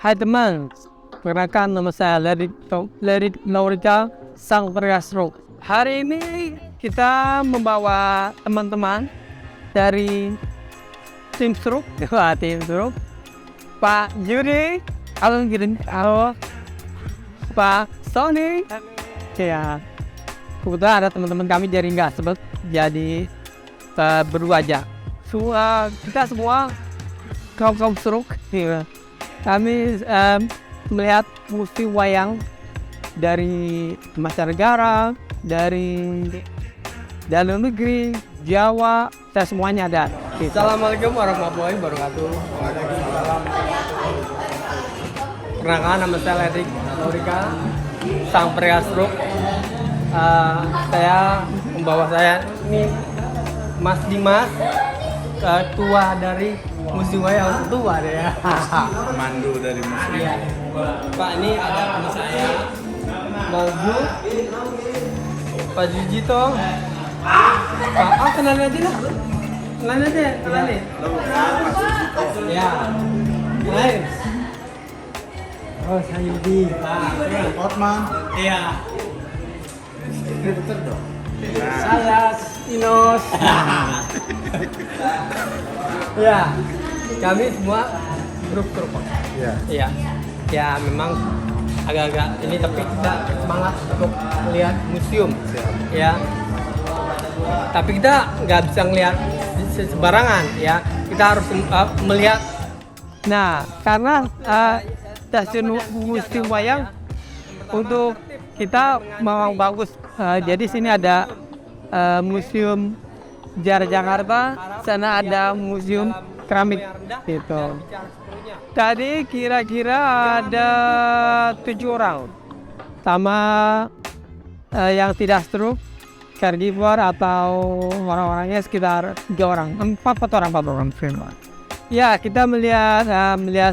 Hai teman, perkenalkan nama saya Lerit Laurika Sang Pergasro. Hari ini kita membawa teman-teman dari tim Struk, Pak Yuri, halo, Pak Sony, ya. Kebetulan ada teman-teman kami dari nggak sebut, jadi berdua aja. Kita semua kaum Struk, ya. Kami melihat musim wayang dari mancanegara, dari dalam negeri, Jawa, dan semuanya ada. Assalamualaikum warahmatullahi wabarakatuh. Waalaikumsalam. Perkenalkan, nama saya Lerit Laurika Sang Pergasro. Saya membawa ini Mas Dimas, tua dari musim wayang, tua deh ya. Pemandu dari musim. Iya. Pak, ini ada teman saya, Manggu, Pak Jujito. Pak, kenalin aja lah. Kenalin. Ya. Kenalin. Oh, saya Yudi. Otman. Iya. Betul dong. Saya Inos. Ya, kami semua grup. Iya. Iya. Ya, memang agak-agak ini, tapi kita semangat untuk melihat museum. Ya. Tapi kita nggak bisa ngelihat sembarangan, ya. Kita harus melihat. Nah, karena stasiun museum wayang untuk kita memang bagus. Jadi sini ada museum sejarah Jakarta, sana ada museum keramik gitu. Tadi kira-kira ada 7 orang, sama yang tidak stroke, caregiver atau orang-orangnya sekitar 3 orang, 4 orang. Ya, kita melihat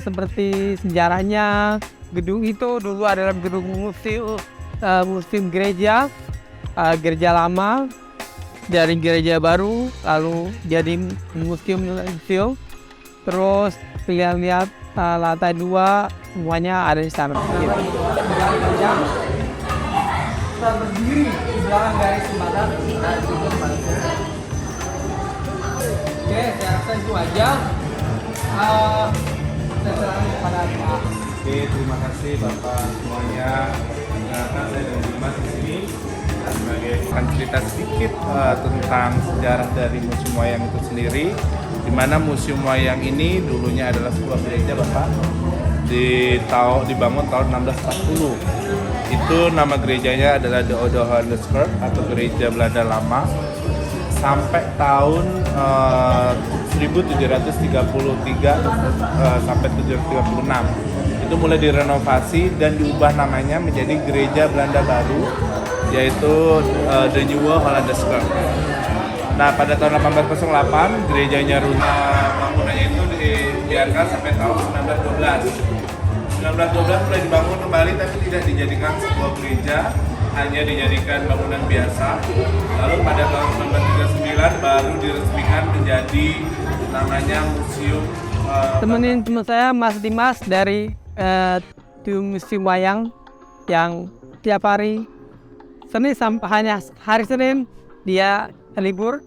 seperti sejarahnya. Gedung itu dulu adalah gedung museum gereja lama, dari gereja baru lalu jadi museum. Terus lihat lantai 2 semuanya ada di sana. Kita berdiri di belakang garis jembatan. Oke, saya rasa itu aja. Saya serahkan kepada Pak. Oke, terima kasih Bapak semuanya. Perkenalkan, saya dari Dimas di sini sebagai akan cerita sedikit tentang sejarah dari museum wayang itu sendiri. Di mana museum wayang ini dulunya adalah sebuah gereja, Bapak. Dibangun tahun 1640. Itu nama gerejanya adalah de Oude-Johannesburg atau gereja Belanda lama. Sampai tahun 1733 sampai 1736 itu mulai direnovasi dan diubah namanya menjadi gereja Belanda baru, yaitu De Nieuwe Hollandeskerk. Nah, pada tahun 1808 gerejanya bangunannya itu dibiarkan sampai tahun 1912. 1912 mulai dibangun kembali, tapi tidak dijadikan sebuah gereja, hanya dijadikan bangunan biasa. Lalu pada tahun 1939 baru diresmikan menjadi namanya museum. Temenin teman saya Mas Dimas dari tim museum wayang yang tiap hari Senin sampai hanya hari Senin dia libur.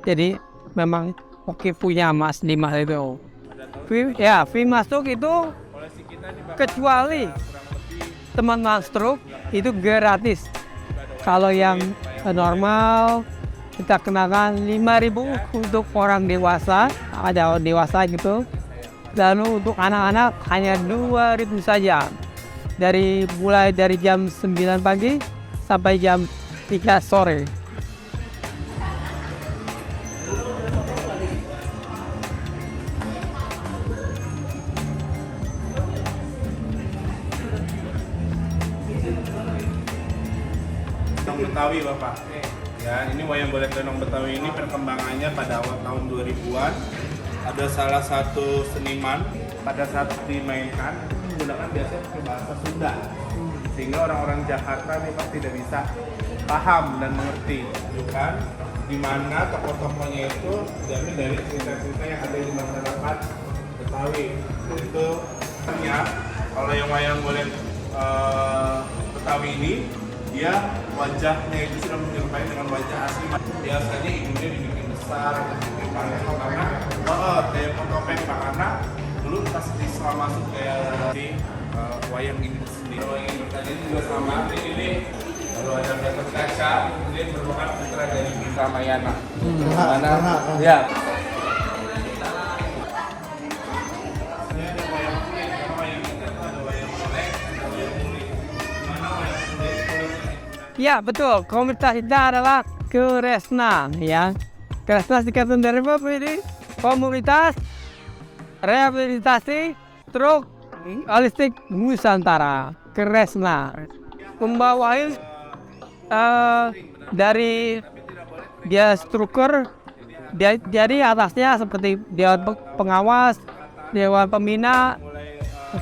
Jadi memang oke punya Mas Dimas itu. Fee masuk itu kecuali teman stroke itu gratis. Kalau yang normal kita kenakan 5.000 untuk orang dewasa, ada dewasa gitu. Lalu untuk anak-anak hanya 2.000 saja. Mulai dari jam 9 pagi sampai jam 3 sore. Betawi, Bapak. Ya, ini wayang golek lenong Betawi ini perkembangannya pada awal tahun 2000-an. Ada salah satu seniman pada saat dimainkan menggunakan biasanya bahasa Sunda, sehingga orang-orang Jakarta ini pasti tidak bisa paham dan mengerti, bukan? Di mana tokoh-tokohnya itu diambil dari cerita-cerita yang ada di masyarakat Betawi. Itu Kalau yang wayang golek Betawi ini, dia wajahnya itu sudah menyerupai dengan wajah asli. Biasanya hidungnya dibikin besar, dibikin panjang karena kayak topeng Pak, karena dulu pas Islam masuk kayak di wayang ini sendiri. Kalau yang bertanya ini juga sama. Ini kalau ada Gatot Kaca, ini merupakan putra dari Bintang Mayana. Karena ya. Ya betul, komunitas kita adalah Kresna ya. Kresna singkatan dari apa ini? Komunitas Rehabilitasi Stroke Holistik Nusantara, Kresna. Membawahi dari dia struktur, jadi atasnya seperti Dewan Pengawas, Dewan Pembina,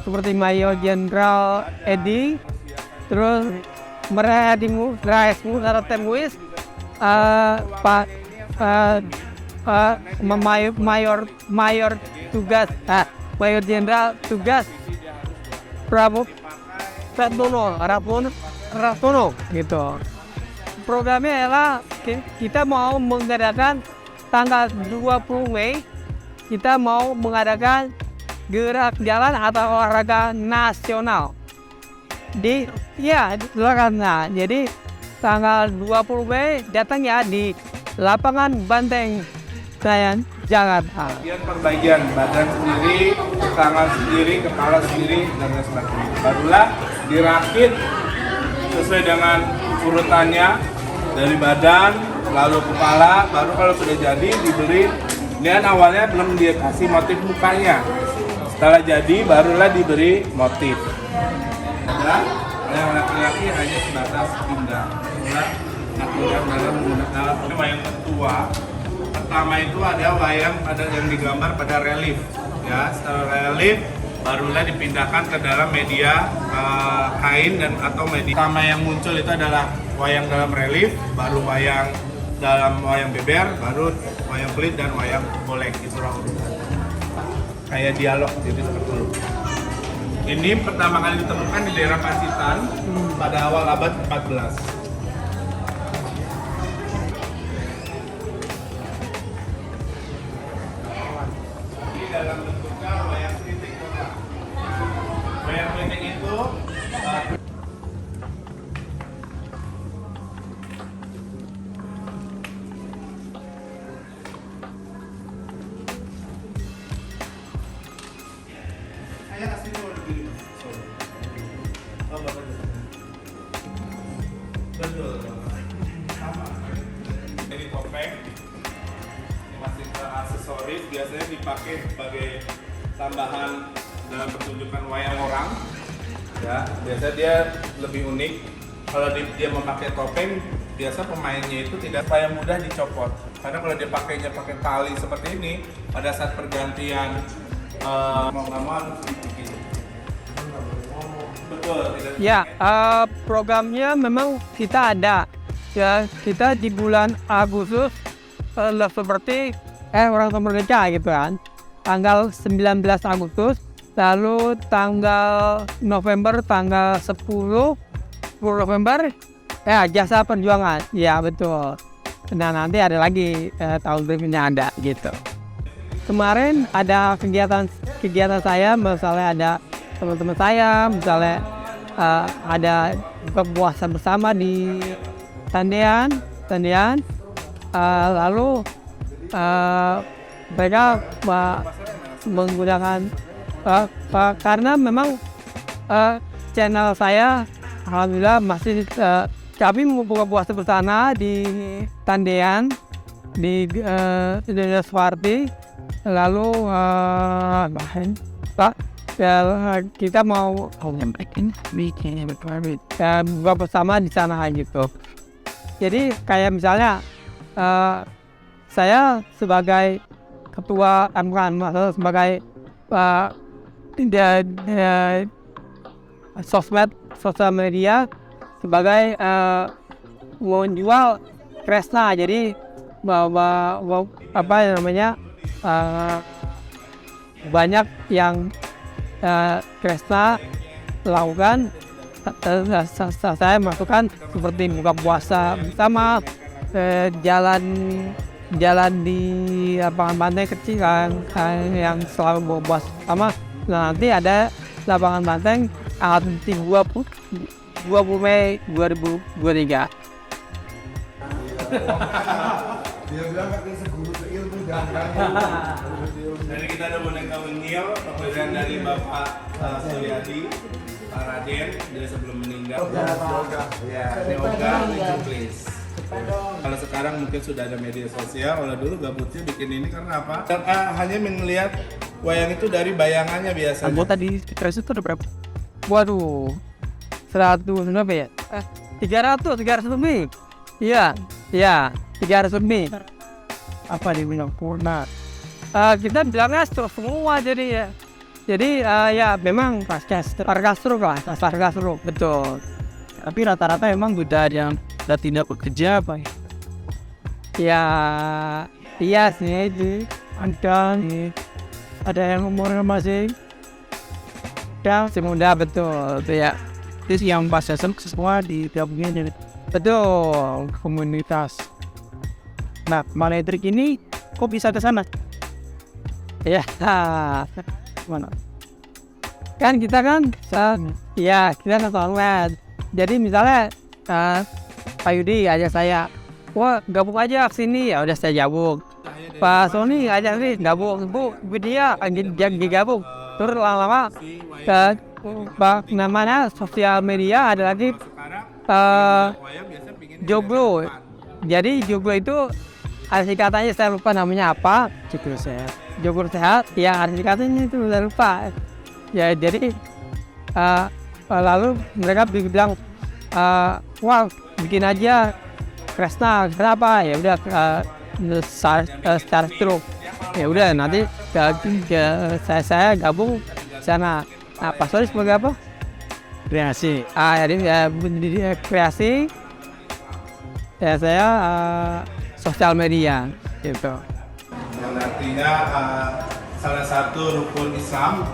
seperti Mayor Jenderal Edi, terus Merahadimu, Raismu, Temuis, Mayor tugas, Mayor Jenderal tugas Prabowo Ratono gitu. Programnya adalah kita mau mengadakan tanggal 20 Mei, kita mau mengadakan gerak jalan atau olahraga nasional di Surakarta. Jadi tanggal 20 Mei datang ya di lapangan Banteng Senayan, Jakarta. Perbagian badan sendiri, tangan sendiri, kepala sendiri, dan lain sebagainya. Barulah dirakit sesuai dengan urutannya dari badan, lalu kepala, baru kalau sudah jadi dibeli. Dan awalnya belum dia kasih motif mukanya. Setelah jadi barulah diberi motif. Yang laki-laki hanya sebatas indah. Aturan dalam menggunakan wayang ketua. Pertama itu ada yang digambar pada relief. Ya, setelah relief barulah dipindahkan ke dalam media kain dan atau media. Pertama yang muncul itu adalah wayang dalam relief, baru wayang dalam wayang beber, baru wayang kulit dan wayang golek itu urutan. Kayak dialog jadi seperti itu. Ini pertama kali ditemukan di daerah Pacitan pada awal abad 14. Ini dalam bentuknya wayang kritik. Wayang kritik itu betul, sama. Ini topeng, ini masih aksesoris, biasanya dipakai sebagai tambahan dalam pertunjukan wayang orang. Ya, biasanya dia lebih unik. Kalau dia memakai topeng, biasa pemainnya itu tidak supaya mudah dicopot. Karena kalau dia pakainya pakai tali seperti ini, pada saat pergantian mau nggak mau harus dibikin. Ya, programnya memang kita ada. Ya, kita di bulan Agustus seperti orang merdeka gitu kan. Tanggal 19 Agustus, lalu tanggal November tanggal 10 November ya jasa perjuangan. Ya, betul. Nah, nanti ada lagi tahun berikutnya ada gitu. Kemarin ada kegiatan saya, misalnya ada teman-teman saya, misalnya ada buka puasa bersama di Tendian, lalu mereka menggunakan karena memang channel saya alhamdulillah masih kami membuka puasa bersama di Tendian di Indonesia Swarti, lalu kita mau buka bersama di sana gitu. Jadi kayak misalnya saya sebagai ketua sebagai sosial media sebagai menjual Kresna. Jadi banyak yang Kresna lakukan. Saya masukkan seperti buka puasa bersama, jalan di lapangan banteng kecil kan yang selalu buka puasa sama. Nanti ada lapangan banteng tanggal 20 Mei 2023. Dia bilang katanya seguru seilmu jangan. Dari kita ada boneka Wengil, pemberian dari Bapak Suryadi, Pak Raden dari sebelum meninggal. Ya, ini Oga, please. Kalau sekarang mungkin sudah ada media sosial, kalau dulu gabutnya bikin ini karena apa? Hanya melihat wayang itu dari bayangannya biasanya. Anggota di Kres itu ada berapa? Waduh, 100 berapa ya? 300 lebih. Iya, 300 lebih. Apa dibilang purna? Kita bilangnya semua jadi ya. Jadi ya memang harga stroke lah, harga stroke, betul. Tapi rata-rata emang udah tidak bekerja apa ya? Ya, iya sih itu. Ada yang umurnya masih muda, betul itu ya. Itu yang pas semua digabungin jadi betul komunitas. Nah, Maletrik ini kok bisa ke sana? Ya, mana? Kan kita kita nonton. Jadi misalnya Pak Yudi ajak saya, wah gabung aja ke sini, ya udah saya gabung. Pak Sony ajak sih gabung, Bu dia gabung. Terus lama-lama namanya sosial media ada lagi Joglo. Jadi Joglo itu ada singkatannya, saya lupa namanya apa. Joglo sehat, yang ada singkatannya itu saya lupa. Ya jadi lalu mereka bilang, wah bikin aja Kresna, kenapa? Ya udah secara stroke. Ya udah nanti saya gabung sana. Nah, Pak Sori sebagai apa? Kreasi. Jadi kreasi. Ya saya sosial media gitu. Yang artinya salah satu rukun Islam.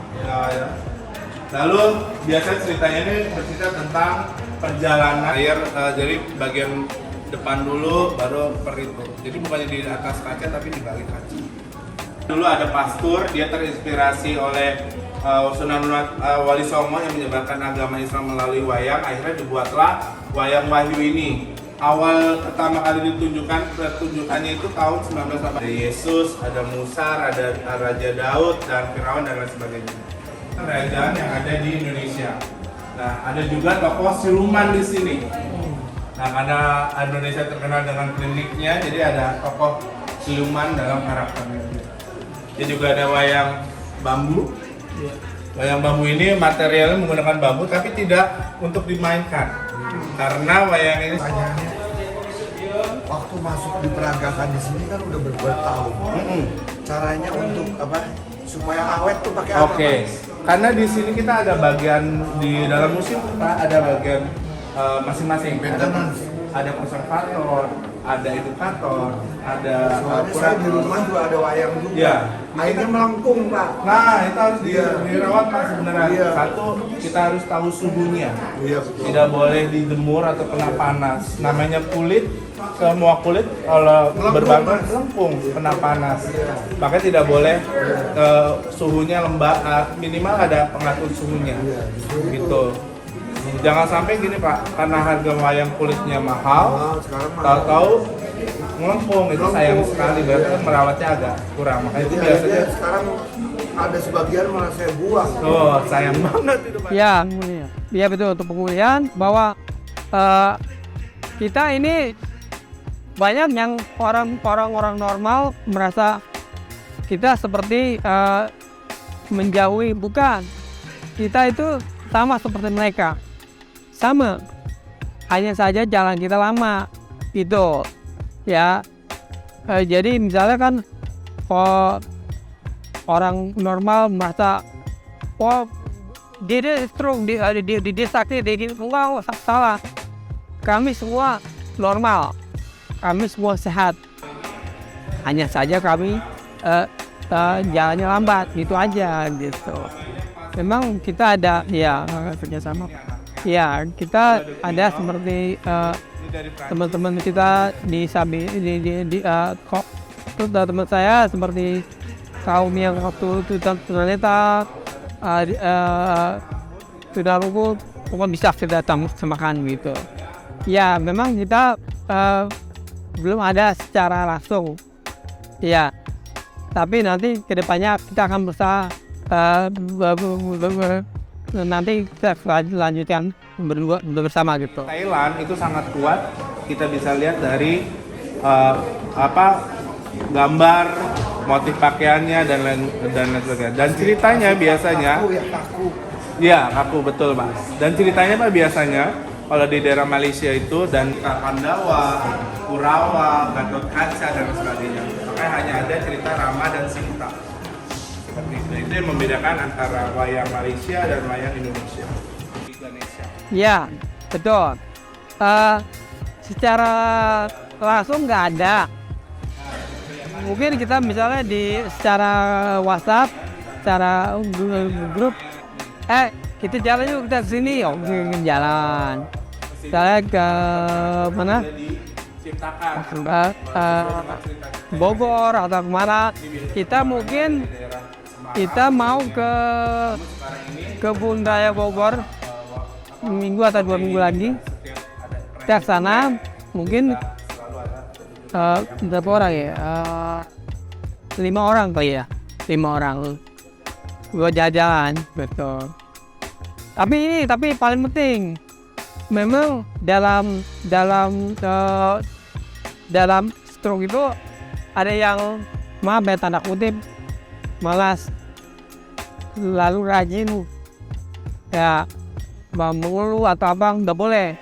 Lalu biasanya ceritanya ini bercerita tentang perjalanan air, jadi bagian depan dulu baru peritu. Jadi bukannya di atas kaca tapi di balik kaca. Dulu ada pastor, dia terinspirasi oleh Sunan Wali Songo yang menyebarkan agama Islam melalui wayang. Akhirnya dibuatlah wayang Wahyu ini. Awal pertama kali pertunjukannya itu tahun 1980. Ada Yesus, ada Musa, ada Raja Daud dan Firaun dan lain sebagainya. Kerajaan yang ada di Indonesia. Nah, ada juga tokoh siluman di sini. Nah, karena Indonesia terkenal dengan kliniknya, jadi ada tokoh siluman dalam karakternya. Dia juga ada wayang bambu. Wayang bambu ini materialnya menggunakan bambu, tapi tidak untuk dimainkan. Karena wayang ini Waktu masuk diperagakan di sini kan udah bertahun. Caranya untuk apa? Supaya awet tuh pakai apa? Oke. Karena di sini kita ada bagian di dalam museum, Pak, ada bagian masing-masing. Ada konservator, ada edukator, ada soalnya saya di rumah juga ada wayang juga. Ya. Airnya melengkung, Pak. Nah, itu harus dirawat, Pak, sebenarnya. Iya. Satu, kita harus tahu suhunya. Iya, betul. Tidak boleh dijemur atau kena panas. Namanya kulit, semua kulit kalau berbakar melengkung, kena panas. Makanya tidak boleh suhunya lembab, minimal ada pengatur suhunya. Gitu. Jangan sampai gini, Pak, karena harga wayang kulitnya mahal, tahu-tahu melengkung, itu sayang sekali, berarti kan merawatnya agak kurang. Makanya itu biasanya sekarang ada sebagian malah saya buang. oh, sayang banget itu, Pak. Ya betul, untuk pemulihan bahwa kita ini banyak yang orang normal merasa kita seperti menjauhi, bukan. Kita itu sama seperti mereka. Sama, hanya saja jalan kita lama gitu ya. Jadi misalnya kan orang normal merasa dia stroke, dia sakit, dia enggak, salah. Kami semua normal, kami semua sehat, hanya saja kami jalannya lambat, gitu aja gitu. memang kita ada ya kerjasama. Ya, kita ada seperti Ini dari Prancis. teman-teman kita di Sabi di kok terus teman saya seperti kaum yang waktu tunanetra sudah lugu pokoknya bisa kita datang semakan gitu. Ya, memang kita belum ada secara langsung. Ya, tapi nanti kedepannya kita akan berusaha nanti kita lanjutkan berdua bersama gitu. Thailand itu sangat kuat, kita bisa lihat dari gambar, motif pakaiannya dan lain sebagainya. Dan ceritanya biasanya, ya kaku betul Mas. Dan ceritanya Pak biasanya kalau di daerah Malaysia itu dan Pandawa, Kurawa, Gatot Kaca dan sebagainya. Makanya hanya ada cerita Rama dan Sinta. Seperti itu. Itu yang membedakan antara wayang Malaysia dan wayang Indonesia. Ya, betul. Secara langsung nggak ada. Mungkin kita misalnya secara WhatsApp, secara grup, kita jalan yuk, kita kesini, jalan. Misalnya ke mana? Bogor atau kemana? Kita mau ke Kebun Raya Bogor minggu atau 2 minggu lagi. Kita sana mungkin berapa orang ya? 5 orang kali ya, 5 orang. Gua jalan, betul. Tapi paling penting, memang dalam stroke itu ada yang maaf ya tanda kutip malas, lalu rajin ya mengeluh atau apa nggak boleh.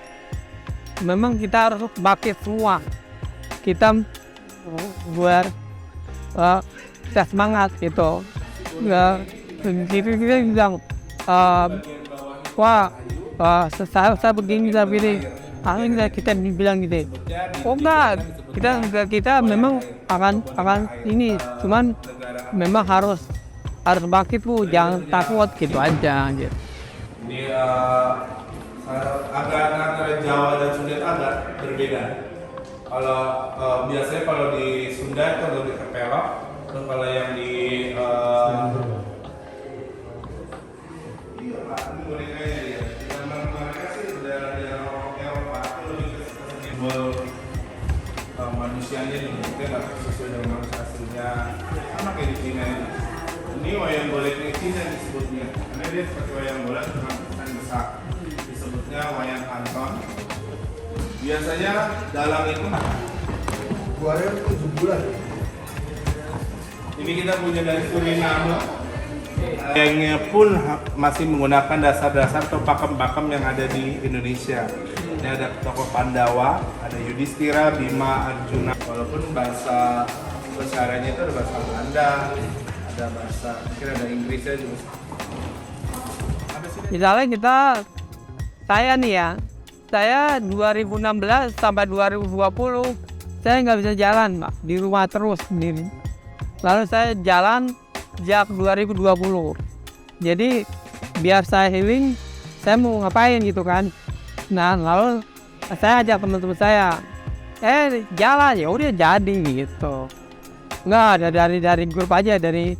Memang kita harus bangkit semua. Kita buat kita semangat gitu. Kita bilang saya begini kita bilang gitu. Oh enggak, kita memang akan ini, cuman memang harus bangkit Bu, jangan takut gitu aja gitu. Ini agak antara Jawa dan Sunda agak berbeda. Kalau biasanya kalau di Sunda itu lebih ke pelok, terus kalau yang di iya Pak, ini bonekanya ya. Gambar mereka sih daerah Eropa itu lebih ke simbol manusianya nih, mungkin nggak sesuai dengan manusia aslinya. Sama kayak di Cina ini. Ini wayang goleknya Cina disebutnya, karena dia seperti wayang golek cuma ukuran besar. Disebutnya wayang kanton. Biasanya dalam itu Keluarnya 7 bulan. ini kita punya dari Suriname. Wayangnya pun masih menggunakan dasar-dasar atau pakem-pakem yang ada di Indonesia. Ini ada tokoh Pandawa, ada Yudhistira, Bima, Arjuna. Walaupun bahasa besarnya itu ada bahasa Belanda, ada bahasa mungkin ada Inggrisnya juga. Misalnya saya nih ya, saya 2016 sampai 2020 saya nggak bisa jalan Pak, di rumah terus sendiri. Lalu saya jalan sejak 2020. Jadi biar saya healing, saya mau ngapain gitu kan. Nah lalu saya ajak teman-teman saya, jalan ya udah jadi gitu. Nggak ada dari grup aja, dari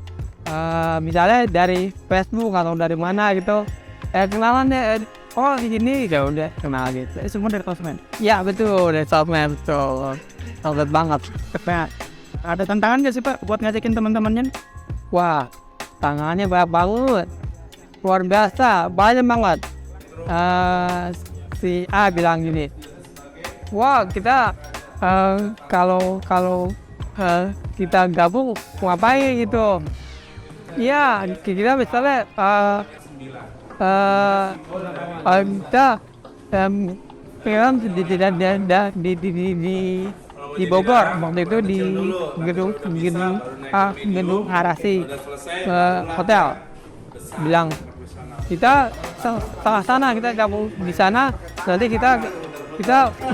misalnya dari Facebook atau dari mana gitu. Kenalan deh, oh gini ya udah kenal gitu. Semua dari sosmed. Ya betul, dari sosmed betul. Sosmed banget. Nah, ada tantangan nggak sih Pak buat ngajakin teman-temannya? Wah, tangannya banyak banget. Luar biasa, banyak banget. Si A bilang gini, wah kita kalau kita gabung ngapain gitu. Ya, kita misalnya kita film di Bogor waktu itu di gedung Harasi hotel, bilang kita sana kita gabung di sana, nanti kita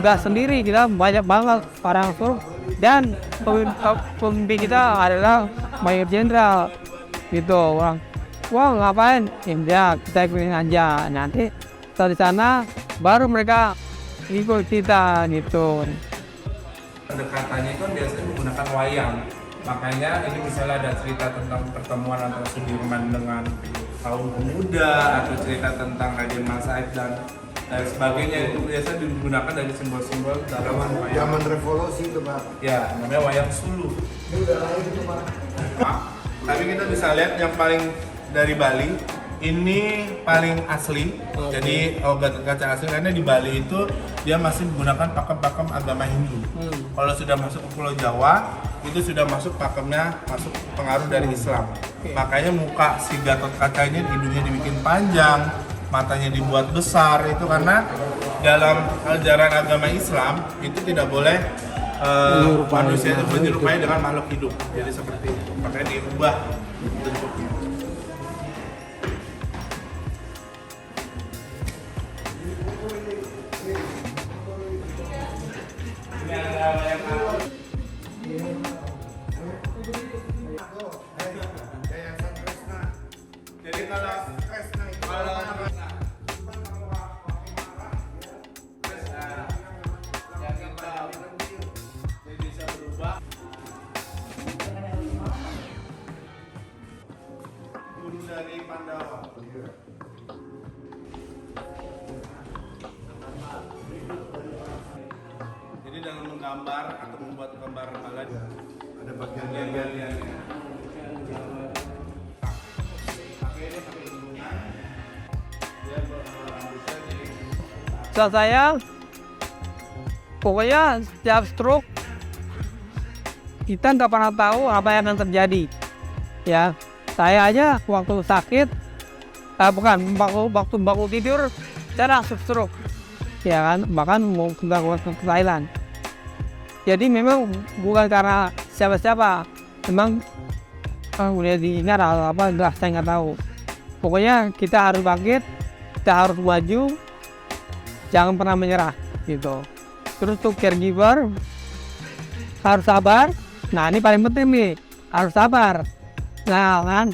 nggak sendiri, kita banyak banget orang suruh, dan pemimpin kita adalah Mayor Jenderal gitu orang. wah ngapain? Ya kita ikutin aja. Nanti setelah di sana baru mereka ikut kita gitu. Pendekatannya itu biasanya menggunakan wayang. Makanya ini misalnya ada cerita tentang pertemuan antara Sudirman dengan kaum pemuda atau cerita tentang Raden Mas Said dan sebagainya, itu biasa digunakan dari simbol-simbol dalam wayang. Zaman revolusi itu Pak. Ya, namanya wayang suluh. Ini udah lahir itu Pak. Tapi kita bisa lihat yang paling dari Bali ini paling asli. Jadi Gatot Kaca asli karena di Bali itu dia masih menggunakan pakem-pakem agama Hindu. Kalau sudah masuk ke Pulau Jawa itu sudah masuk pakemnya, masuk pengaruh dari Islam. Makanya muka si Gatot Kaca ini hidungnya dibikin panjang, matanya dibuat besar, itu karena dalam ajaran agama Islam itu tidak boleh manusia itu menyerupai dengan makhluk hidup. Jadi seperti itu. Makanya diubah bentuknya. Ini ada yang jadi kalau bisa berubah. Guru dari Pandawa. Jadi dalam menggambar atau membuat gambar malah Ada bagian bagian-bagiannya. So saya pokoknya setiap stroke kita nggak pernah tahu apa yang akan terjadi. Ya, saya aja waktu sakit, bukan waktu tidur, saya langsung stroke. Ya kan, bahkan mau ke Thailand. Jadi memang bukan karena siapa-siapa, memang udah diingat apa enggak, saya nggak tahu. Pokoknya kita harus bangkit, kita harus maju, jangan pernah menyerah gitu. Terus tuh caregiver harus sabar. Nah ini paling penting nih, harus sabar. Nah kan,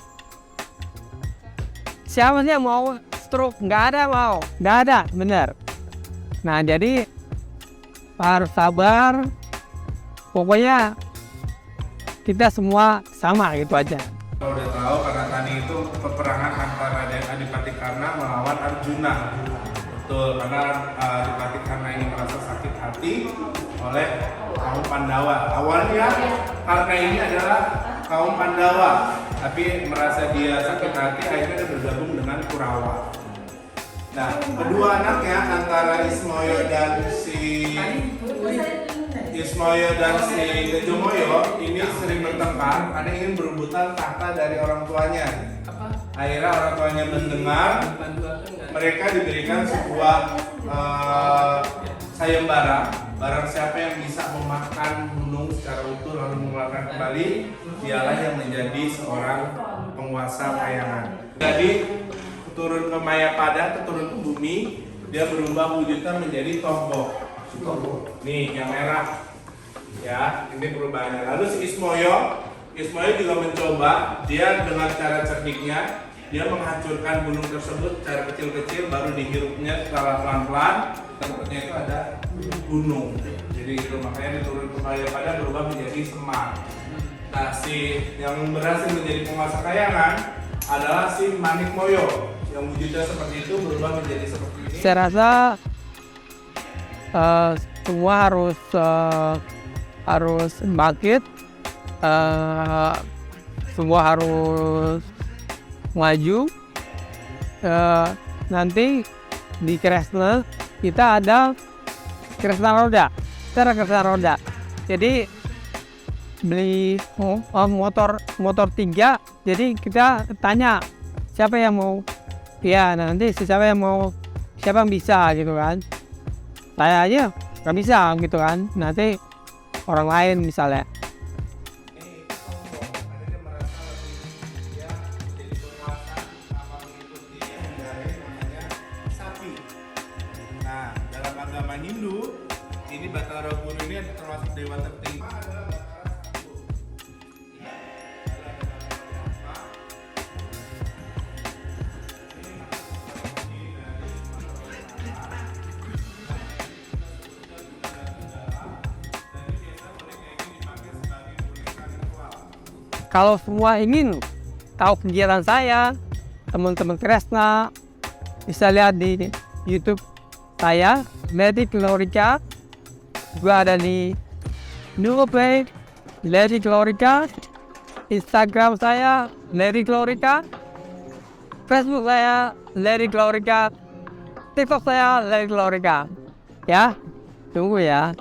siapa sih yang mau stroke? Nggak ada, bener. Nah jadi harus sabar. Pokoknya kita semua sama gitu aja. Kalau udah tahu karena tadi itu peperangan antara Raden Adipati Karna melawan Arjuna. Betul, karena Adipati Karna ini merasa sakit hati oleh kaum Pandawa. Awalnya Karna ini adalah kaum Pandawa, tapi merasa dia sakit hati akhirnya dia bergabung dengan Kurawa. Nah, kedua anaknya antara Ismoyo dan si Tejomoyo ini sering bertengkar karena ingin berebutan tahta dari orang tuanya. Akhirnya orang tuanya mendengar, mereka diberikan sebuah sayembara. Barang siapa yang bisa memakan gunung secara utuh lalu mengeluarkan kembali, dialah yang menjadi seorang penguasa Kayangan. Jadi turun ke Mayapada, turun ke bumi, dia berubah wujudnya menjadi tombok. Nih yang merah, ya ini perubahannya. Lalu si Ismoyo juga mencoba, dia dengan cara cerdiknya, dia menghancurkan gunung tersebut secara kecil-kecil, baru dihirupnya secara pelan-pelan. Tempatnya itu ada gunung, jadi itu makanya diturun ke Mayapada berubah menjadi Semar. Nah si yang berhasil menjadi penguasa Kayangan adalah si Manikmoyo, yang wujudnya seperti itu berubah menjadi seperti ini. Saya rasa semua harus bangkit, semua harus maju. Nanti di Kresna kita ada Kresna roda. Jadi beli motor 3. Jadi kita tanya siapa yang mau, ya nanti siapa yang bisa gitu kan. Saya aja nggak bisa gitu kan, nanti orang lain misalnya. Nah, dalam agama Hindu, ini Batara Guru ini termasuk dewa tertinggi. kalau semua ingin tahu kegiatan saya, teman-teman Kresna bisa lihat di YouTube saya, Lady Glorica. Gua ada di Play, Lady Glorica. Instagram saya, Lady Glorica. Facebook saya, Lady Glorica. TikTok saya, Lady Glorica. Ya, tunggu ya.